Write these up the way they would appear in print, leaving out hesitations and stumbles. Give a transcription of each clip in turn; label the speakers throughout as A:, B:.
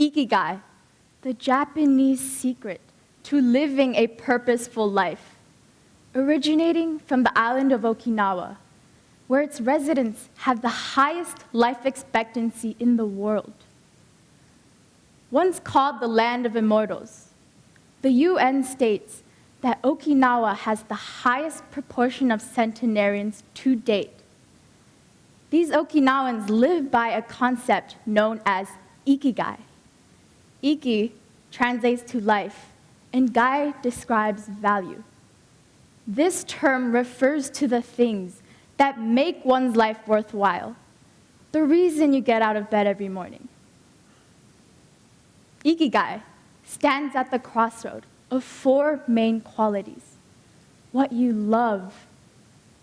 A: Ikigai, the Japanese secret to living a purposeful life, originating from the island of Okinawa, where its residents have the highest life expectancy in the world. Once called the land of immortals, the UN states that Okinawa has the highest proportion of centenarians to date. These Okinawans live by a concept known as Ikigai. Iki translates to life, and Gai describes value. This term refers to the things that make one's life worthwhile, the reason you get out of bed every morning. Ikigai stands at the crossroad of four main qualities: what you love,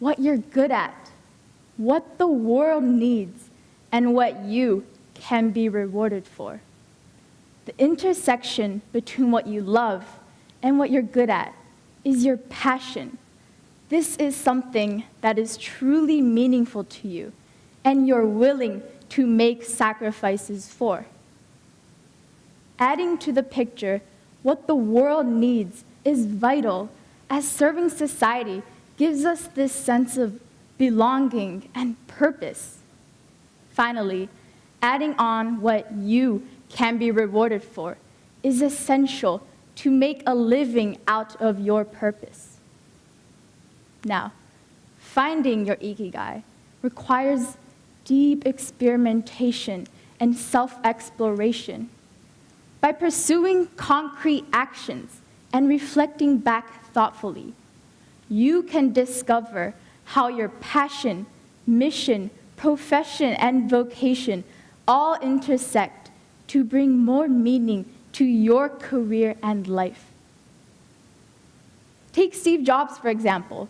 A: what you're good at, what the world needs, and what you can be rewarded for. The intersection between what you love and what you're good at is your passion. This is something that is truly meaningful to you, and you're willing to make sacrifices for. Adding to the picture, what the world needs is vital, as serving society gives us this sense of belonging and purpose. Finally, adding on what you can be rewarded for is essential to make a living out of your purpose. Now, finding your Ikigai requires deep experimentation and self-exploration. By pursuing concrete actions and reflecting back thoughtfully, you can discover how your passion, mission, profession, and vocation all intersect to bring more meaning to your career and life. Take Steve Jobs, for example.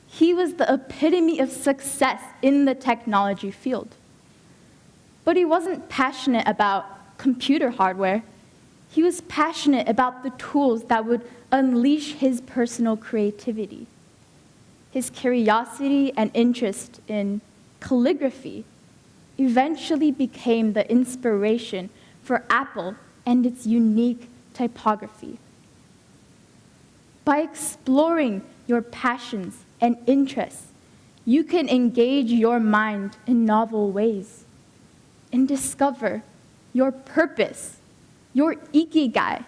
A: He was the epitome of success in the technology field. But he wasn't passionate about computer hardware. He was passionate about the tools that would unleash his personal creativity. His curiosity and interest in calligraphy eventually became the inspiration for Apple and its unique typography. By exploring your passions and interests, you can engage your mind in novel ways and discover your purpose, your Ikigai.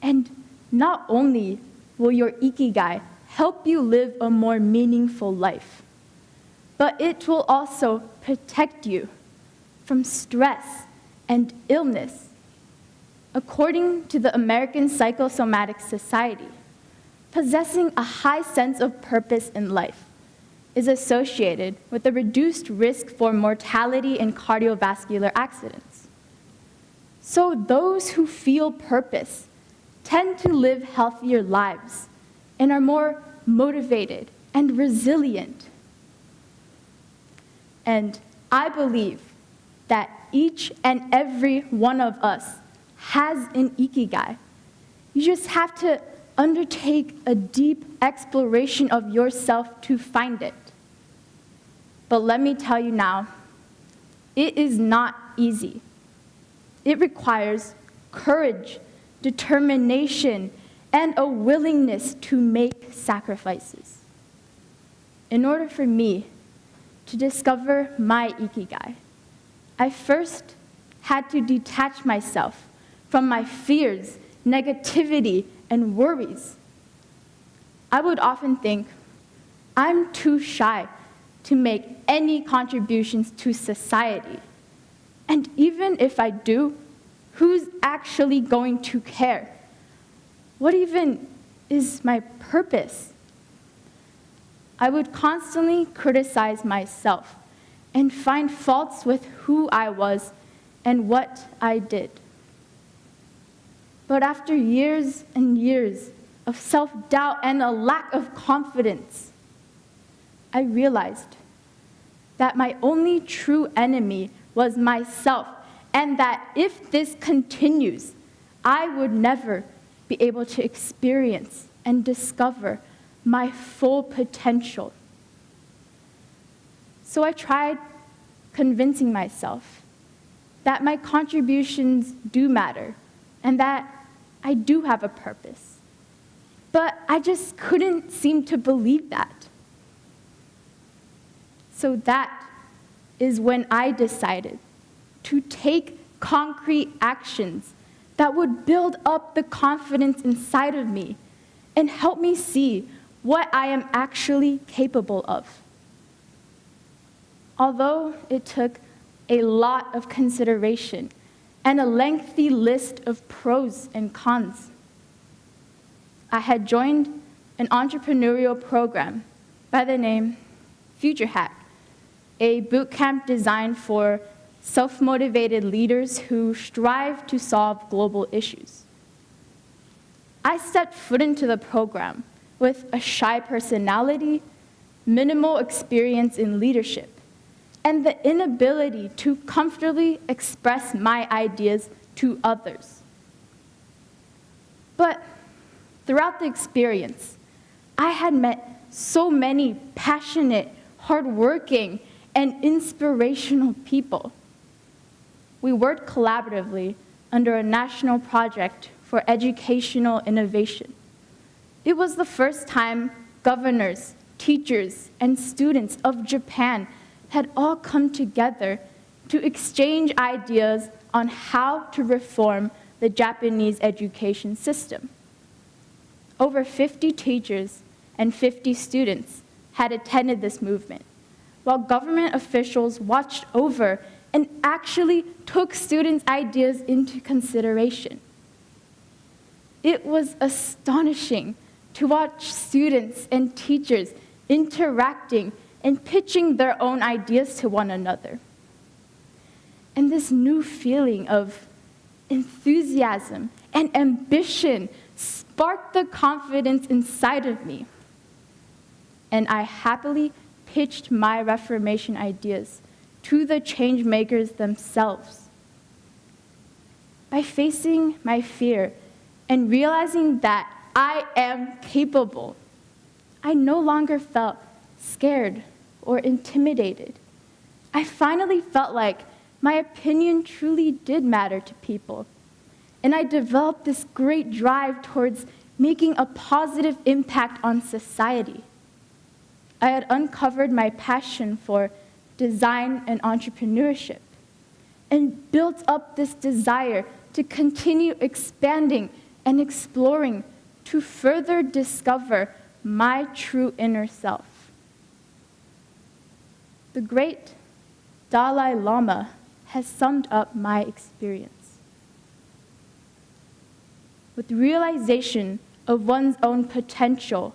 A: And not only will your Ikigai help you live a more meaningful life, but it will also protect you from stress and illness. According to the American Psychosomatic Society, possessing a high sense of purpose in life is associated with a reduced risk for mortality in cardiovascular accidents. So those who feel purpose tend to live healthier lives and are more motivated and resilient. And I believe that each and every one of us has an Ikigai. You just have to undertake a deep exploration of yourself to find it. But let me tell you now, it is not easy. It requires courage, determination, and a willingness to make sacrifices. In order for me to discover my Ikigai, I first had to detach myself from my fears, negativity, and worries. I would often think, I'm too shy to make any contributions to society. And even if I do, who's actually going to care? What even is my purpose? I would constantly criticize myself and find faults with who I was and what I did. But after years and years of self-doubt and a lack of confidence, I realized that my only true enemy was myself, and that if this continues, I would never be able to experience and discover my full potential. So I tried convincing myself that my contributions do matter and that I do have a purpose. But I just couldn't seem to believe that. So that is when I decided to take concrete actions that would build up the confidence inside of me and help me see what I am actually capable of. Although it took a lot of consideration and a lengthy list of pros and cons, I had joined an entrepreneurial program by the name FutureHack, a bootcamp designed for self-motivated leaders who strive to solve global issues. I stepped foot into the program with a shy personality, minimal experience in leadership, and the inability to comfortably express my ideas to others. But throughout the experience, I had met so many passionate, hardworking, and inspirational people. We worked collaboratively under a national project for educational innovation. It was the first time governors, teachers, and students of Japan had all come together to exchange ideas on how to reform the Japanese education system. Over 50 teachers and 50 students had attended this movement, while government officials watched over and actually took students' ideas into consideration. It was astonishing to watch students and teachers interacting and pitching their own ideas to one another. And this new feeling of enthusiasm and ambition sparked the confidence inside of me. And I happily pitched my Reformation ideas to the change makers themselves. By facing my fear and realizing that I am capable, I no longer felt scared or intimidated. I finally felt like my opinion truly did matter to people, and I developed this great drive towards making a positive impact on society. I had uncovered my passion for design and entrepreneurship, and built up this desire to continue expanding and exploring to further discover my true inner self. The great Dalai Lama has summed up my experience. With realization of one's own potential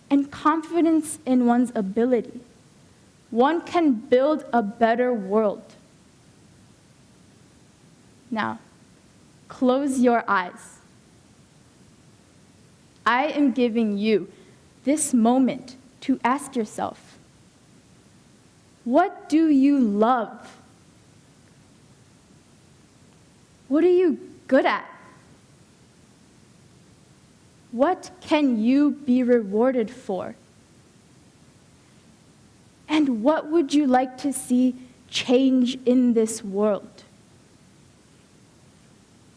A: and confidence in one's ability, one can build a better world. Now, close your eyes. I am giving you this moment to ask yourself, what do you love? What are you good at? What can you be rewarded for? And what would you like to see change in this world?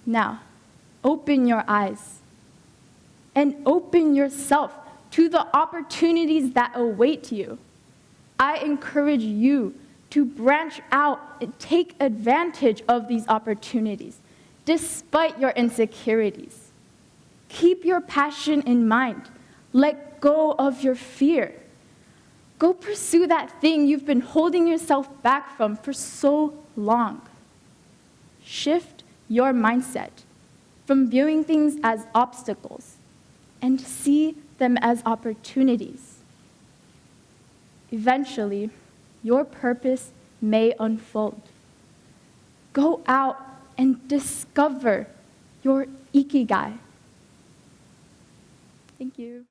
A: Now, open your eyes and open yourself to the opportunities that await you. I encourage you to branch out and take advantage of these opportunities, despite your insecurities. Keep your passion in mind. Let go of your fear. Go pursue that thing you've been holding yourself back from for so long. Shift your mindset from viewing things as obstacles and see them as opportunities. Eventually, your purpose may unfold. Go out and discover your Ikigai. Thank you.